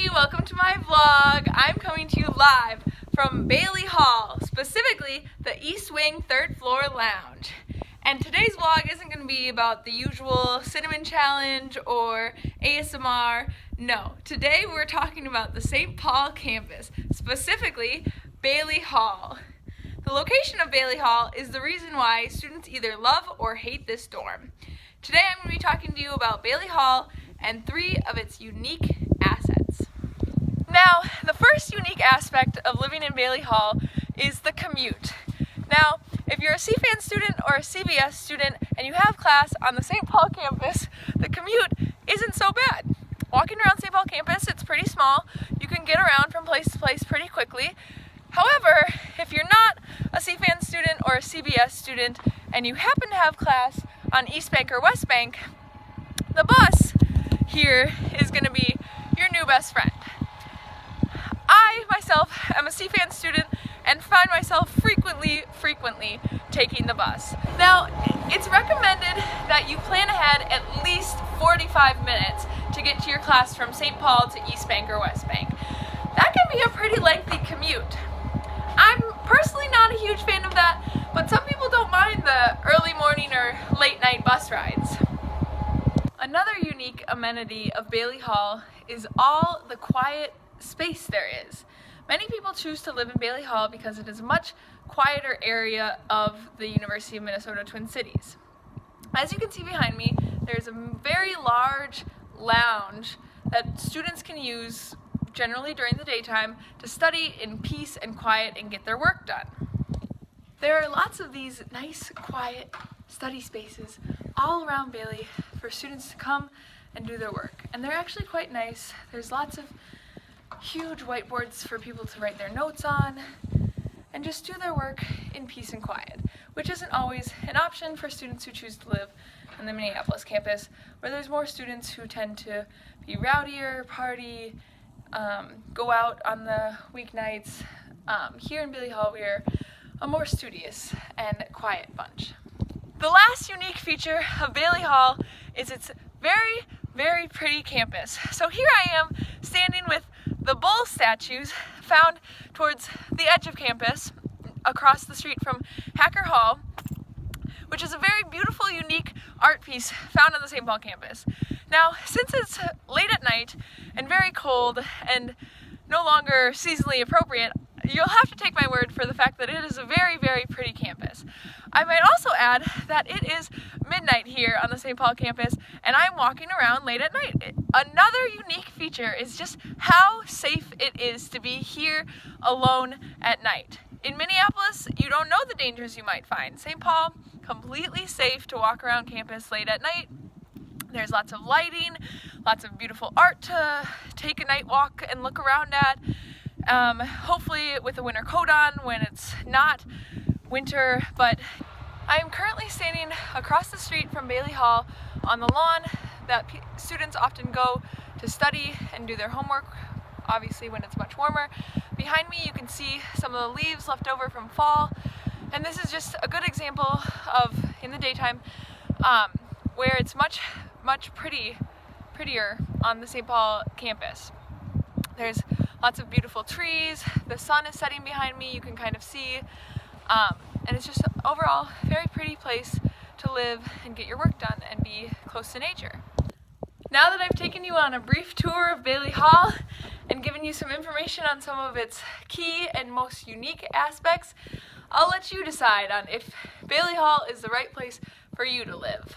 everybody, welcome to my vlog. I'm coming to you live from Bailey Hall, specifically the East Wing 3rd floor lounge. And today's vlog isn't going to be about the usual cinnamon challenge or ASMR. No, today we're talking about the St. Paul campus, specifically Bailey Hall. The location of Bailey Hall is the reason why students either love or hate this dorm. Today I'm going to be talking to you about Bailey Hall and 3 of its unique assets. Now, the first unique aspect of living in Bailey Hall is the commute. Now, if you're a CFAN student or a CBS student and you have class on the St. Paul campus, the commute isn't so bad. Walking around St. Paul campus, it's pretty small. You can get around from place to place pretty quickly. However, if you're not a CFAN student or a CBS student and you happen to have class on East Bank or West Bank, the bus here is going to be your new best friend. I myself am a CFAN student and find myself frequently taking the bus. Now, it's recommended that you plan ahead at least 45 minutes to get to your class from St. Paul to East Bank or West Bank. That can be a pretty lengthy commute. I'm personally not a huge fan of that, but some people don't mind the early morning or late night bus rides. Another unique amenity of Bailey Hall is all the quiet space there is. Many people choose to live in Bailey Hall because it is a much quieter area of the University of Minnesota Twin Cities. As you can see behind me, there's a very large lounge that students can use generally during the daytime to study in peace and quiet and get their work done. There are lots of these nice, quiet study spaces all around Bailey for students to come and do their work. And they're actually quite nice. There's lots of huge whiteboards for people to write their notes on and just do their work in peace and quiet, which isn't always an option for students who choose to live on the Minneapolis campus, where there's more students who tend to be rowdier, party, go out on the weeknights. Here in Bailey Hall, we're a more studious and quiet bunch. The last unique feature of Bailey Hall is its very pretty campus. So here I am standing with the bull statues found towards the edge of campus across the street from Hacker Hall, which is a very beautiful, unique art piece found on the St. Paul campus. Now, since it's late at night and very cold and no longer seasonally appropriate, you'll have to take my word for the fact that it is a very pretty campus. I might also add that it is midnight here on the St. Paul campus and I'm walking around late at night. Another unique feature is just how safe it is to be here alone at night. In Minneapolis, you don't know the dangers you might find. St. Paul, completely safe to walk around campus late at night. There's lots of lighting, lots of beautiful art to take a night walk and look around at. Hopefully with a winter coat on when it's not winter, but I am currently standing across the street from Bailey Hall on the lawn that students often go to study and do their homework, obviously when it's much warmer. Behind me you can see some of the leaves left over from fall, and this is just a good example of, in the daytime, where it's much prettier on the St. Paul campus. There's lots of beautiful trees, the sun is setting behind me, you can kind of see, and it's just overall a very pretty place to live and get your work done and be close to nature. Now that I've taken you on a brief tour of Bailey Hall and given you some information on some of its key and most unique aspects, I'll let you decide on if Bailey Hall is the right place for you to live.